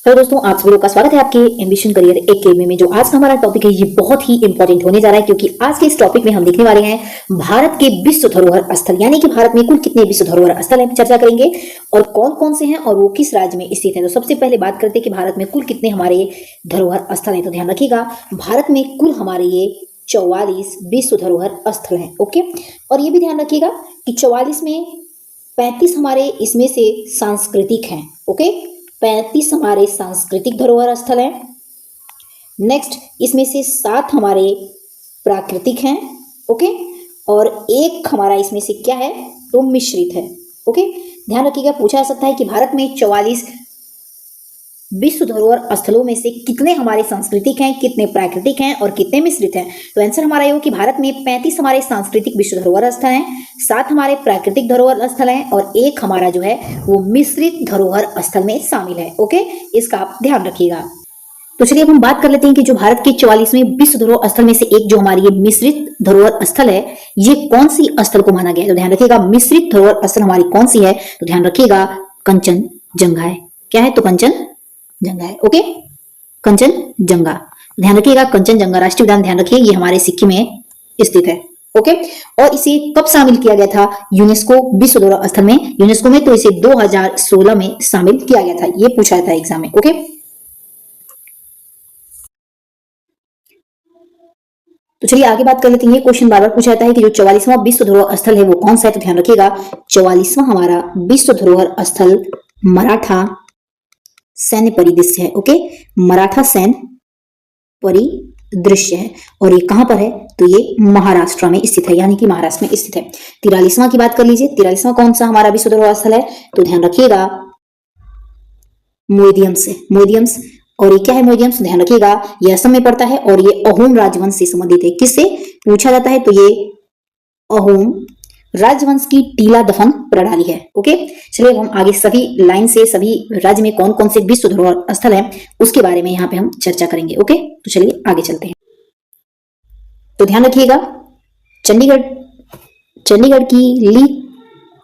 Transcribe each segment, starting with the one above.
Hello दोस्तों, आप सभी लोग का स्वागत है आपके एम्बिशन करियर एकेडमी में। जो आज का हमारा टॉपिक है ये बहुत ही इंपॉर्टेंट होने जा रहा है, क्योंकि आज के इस टॉपिक में हम देखने वाले हैं भारत के विश्व धरोहर स्थल, यानी कि भारत में कुल कितने विश्व धरोहर स्थल है चर्चा करेंगे और कौन कौन से हैं और वो किस राज्य में स्थित है। तो सबसे पहले बात करते हैं कि भारत में कुल कितने हमारे धरोहर स्थल है। तो ध्यान रखिएगा, भारत में कुल हमारे ये 44 विश्व धरोहर स्थल हैं। ओके, और ये भी ध्यान रखिएगा कि 44 में 35 हमारे इसमें से सांस्कृतिक हैं। ओके, 35 हमारे सांस्कृतिक धरोहर स्थल हैं। नेक्स्ट, इसमें से 7 हमारे प्राकृतिक हैं। ओके, और एक हमारा इसमें से क्या है तो मिश्रित है। ओके, ध्यान रखिएगा, पूछा जा सकता है कि भारत में 44 विश्व धरोहर स्थलों में से कितने हमारे सांस्कृतिक हैं, कितने प्राकृतिक हैं और कितने मिश्रित हैं। तो आंसर हमारा ये हो कि भारत में 35 हमारे सांस्कृतिक विश्व धरोहर स्थल हैं, 7 हमारे प्राकृतिक धरोहर स्थल हैं और एक हमारा जो है वो मिश्रित धरोहर स्थल में शामिल है। ओके, इसका आप ध्यान रखिएगा। तो चलिए अब हम बात कर लेते हैं कि जो भारत के 44वें विश्व धरोहर स्थल में से एक जो हमारी ये मिश्रित धरोहर स्थल है, ये कौन सी स्थल को माना गया है। तो ध्यान रखिएगा, मिश्रित धरोहर स्थल हमारी कौन सी है। तो ध्यान रखिएगा, कंचनजंगा है। क्या है तो कंचनजंगा है। ओके, कंचनजंगा, ध्यान रखिएगा, कंचनजंगा राष्ट्रीय उद्यान, ध्यान रखिए ये हमारे सिक्किम में स्थित है। ओके, और इसे कब शामिल किया गया था यूनेस्को विश्व धरोहर स्थल में, यूनेस्को में, तो इसे 2016 में शामिल किया गया था। ये पूछा था एग्जाम में। ओके, तो चलिए आगे बात कर लेते हैं। ये क्वेश्चन बार बार पूछा जाता है कि जो 44वां विश्व धरोहर स्थल है वो कौन सा है। तो ध्यान रखिएगा, 44वां हमारा विश्व धरोहर स्थल मराठा सैन्य परिदृश्य है। ओके, मराठा सैन्य परिदृश्य है और ये कहां पर है तो ये महाराष्ट्र में स्थित है, यानी कि महाराष्ट्र में स्थित है। 43वां की बात कर लीजिए, 43वां कौन सा हमारा विश्व धरोहर स्थल है। तो ध्यान रखिएगा, मोइडियम्स है, मोइडियम्स। और ये क्या है मोइडियम्स, ध्यान रखिएगा ये असम में पड़ता है और ये अहोम राजवंश से संबंधित है। किससे पूछा जाता है तो ये अहोम राजवंश की टीला दफन प्रणाली है। ओके, चलिए हम आगे सभी लाइन से सभी राज्य में कौन कौन से विश्व धरोहर स्थल हैं उसके बारे में यहाँ पे हम चर्चा करेंगे। ओके, तो चलिए आगे चलते हैं। तो ध्यान रखिएगा, चंडीगढ़ की ली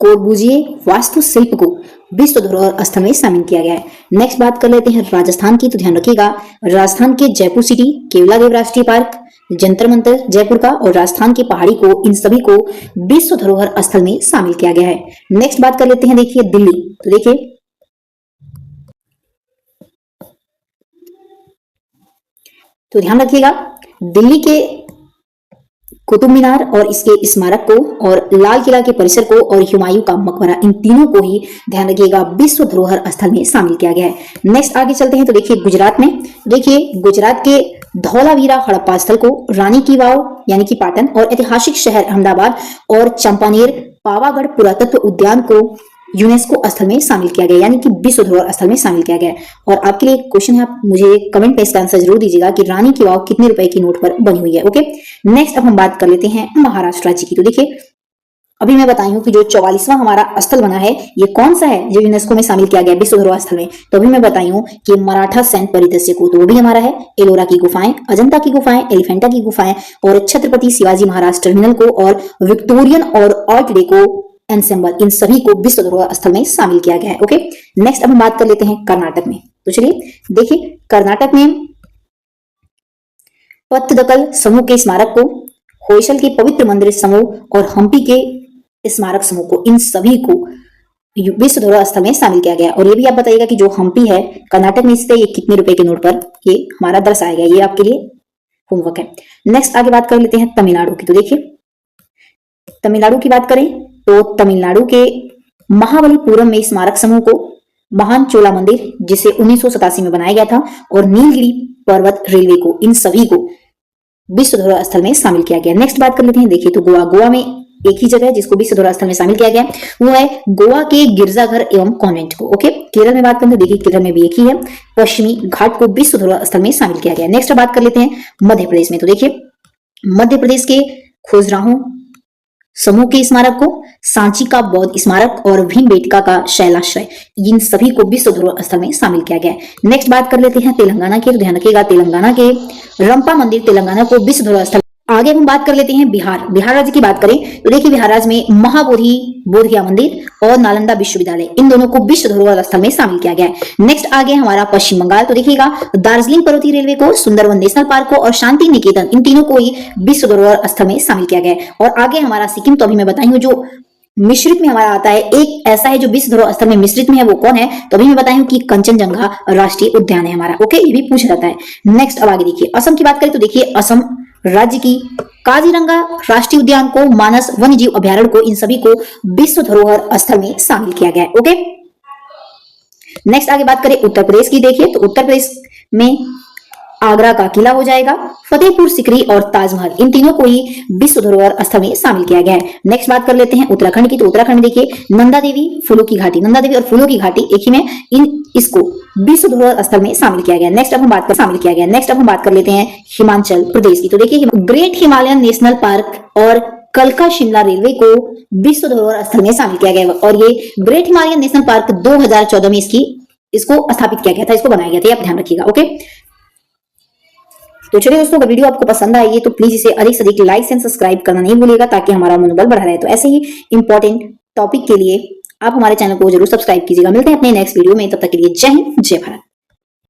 कोर्बुजिए वास्तुशिल्प को विश्व धरोहर स्थल में शामिल किया गया है। नेक्स्ट बात कर लेते हैं राजस्थान की। तो ध्यान रखिएगा, राजस्थान के जयपुर सिटी, केवला देव राष्ट्रीय पार्क, जंतर मंतर जयपुर का और राजस्थान की पहाड़ी को, इन सभी को विश्व धरोहर स्थल में शामिल किया गया है। नेक्स्ट बात कर लेते हैं, देखिए दिल्ली। तो देखिए तो ध्यान रखिएगा, दिल्ली के कुतुब मीनार और इसके स्मारक को और लाल किला के परिसर को और हुमायूं का मकबरा, इन तीनों को ही ध्यान रखिएगा विश्व धरोहर स्थल में शामिल किया गया है। नेक्स्ट आगे चलते हैं। तो देखिए गुजरात में, देखिए गुजरात के धौलावीरा हड़प्पा स्थल को, रानी की वाव यानी कि पाटन और ऐतिहासिक शहर अहमदाबाद और चंपानेर पावागढ़ पुरातत्व उद्यान को यूनेस्को स्थल में शामिल किया गया, यानी कि विश्व धरोहर स्थल में शामिल किया गया। और आपके लिए क्वेश्चन है, आप मुझे कमेंट में इसका आंसर जरूर दीजिएगा कि रानी की वाव कितने रुपए की नोट पर बनी हुई है। ओके, नेक्स्ट अब हम बात कर लेते हैं महाराष्ट्र राज्य की। तो देखिए अभी मैं बताई हूँ कि जो 44वां हमारा स्थल बना है ये कौन सा है जो यूनेस्को में शामिल किया गया विश्व धरोहर स्थल में। तो अभी मैं बताई हूँ कि मराठा सैन्य परिदृश्य को, तो वो भी हमारा है। एलोरा की गुफाएं, अजंता की गुफाएं, एलिफेंटा की गुफाएं और छत्रपति शिवाजी महाराज टर्मिनल को और विक्टोरियन और आर्ट डेको एंसेंबल, इन सभी को विश्व धरोहर स्थल में शामिल किया गया है। ओके, नेक्स्ट अब हम बात कर लेते हैं कर्नाटक में। तो चलिए देखिए, कर्नाटक में पत्तदकल समूह के स्मारक को, होयसल के पवित्र मंदिर समूह और हम्पी के स्मारक समूह को, इन सभी को विश्व धरोहर स्थल में शामिल किया गया। और ये भी आप बताइएगा कि जो हम्पी है कर्नाटक में स्थित है, ये कितने रुपए के नोट पर ये हमारा दर्शाया गया, ये आपके लिए होमवर्क है। नेक्स्ट आगे बात कर लेते हैं तमिलनाडु की। तो देखिए तमिलनाडु की बात करें तो तमिलनाडु के महाबलीपुरम में स्मारक समूह को, महान चोला मंदिर जिसे 1987 में बनाया गया था और नीलगिरी पर्वत रेलवे को, इन सभी को विश्व धरोहर स्थल में शामिल किया गया। नेक्स्ट बात कर लेते हैं, देखिए तो गोवा में एक ही जगह है जिसको विश्व धरोहर स्थल में शामिल किया गया, वो है गोवा के गिरजाघर एवं कॉन्वेंट को। ओके, केरल में बात करें तो देखिए केरल में भी एक ही है, पश्चिमी घाट को विश्व धरोहर स्थल में शामिल किया गया। नेक्स्ट बात कर लेते हैं मध्य प्रदेश में। तो देखिए मध्य प्रदेश के खजुराहो समूह के स्मारक को, सांची का बौद्ध स्मारक और भीमबेटका का शैलाश्रय, इन सभी को विश्व धरोहर स्थल में शामिल किया गया है। नेक्स्ट बात कर लेते हैं तेलंगाना की। तो ध्यान रखिएगा, तेलंगाना के रंपा मंदिर तेलंगाना को विश्व धरोहर स्थल आगे हम बात कर लेते हैं बिहार। बिहार राज्य की बात करें तो देखिए बिहार राज्य में महाबोधि बोधगया मंदिर और नालंदा विश्वविद्यालय, इन दोनों को विश्व धरोहर स्थल में शामिल किया गया है। नेक्स्ट आगे हमारा पश्चिम बंगाल, तो देखिएगा दार्जिलिंग पर्वतीय रेलवे को, सुंदरवन नेशनल पार्क को और शांति निकेतन, इन तीनों को ही विश्व धरोहर स्थल में शामिल किया गया है। और आगे हमारा सिक्किम, तो अभी मैं बताई हूँ जो मिश्रित में हमारा आता है, एक ऐसा है जो विश्व धरोहर स्थल में मिश्रित में है, वो कौन है? तो अभी मैं बताई हूँ कि कंचनजंगा राष्ट्रीय उद्यान है हमारा। ओके, ये भी पूछा जाता है। नेक्स्ट अब आगे देखिए असम की बात करें तो देखिए असम राज्य की काजीरंगा राष्ट्रीय उद्यान को, मानस वन्यजीव अभयारण्य को, इन सभी को विश्व धरोहर स्थल में शामिल किया गया है। ओके, नेक्स्ट आगे बात करें उत्तर प्रदेश की, देखिए तो उत्तर प्रदेश में आगरा का किला हो जाएगा, फतेहपुर सिकरी और ताजमहल, इन तीनों को ही विश्व धरोहर स्थल में शामिल किया गया है। नेक्स्ट बात कर लेते हैं उत्तराखंड की, तो उत्तराखंड देखिए नंदा देवी फूलों की घाटी, नंदा देवी और फूलों की घाटी एक ही में, इसको विश्व धरोहर स्थल में शामिल किया गया। नेक्स्ट अब हम बात कर लेते हैं हिमाचल प्रदेश की, तो देखिए ग्रेट हिमालयन नेशनल पार्क और कलका शिमला रेलवे को विश्व धरोहर स्थल में शामिल किया गया है। और ये ग्रेट हिमालयन नेशनल पार्क 2014 में इसको स्थापित किया गया था, इसको बनाया गया था, आप ध्यान रखिएगा। ओके, तो चलिए दोस्तों, अगर वीडियो आपको पसंद आई है तो प्लीज इसे अधिक से अधिक लाइक एंड सब्सक्राइब करना नहीं भूलिएगा, ताकि हमारा मनोबल बढ़ा रहे। तो ऐसे ही इंपॉर्टेंट टॉपिक के लिए आप हमारे चैनल को जरूर सब्सक्राइब कीजिएगा। मिलते हैं अपने नेक्स्ट वीडियो में, तब तक के लिए जय हिंद, जय भारत।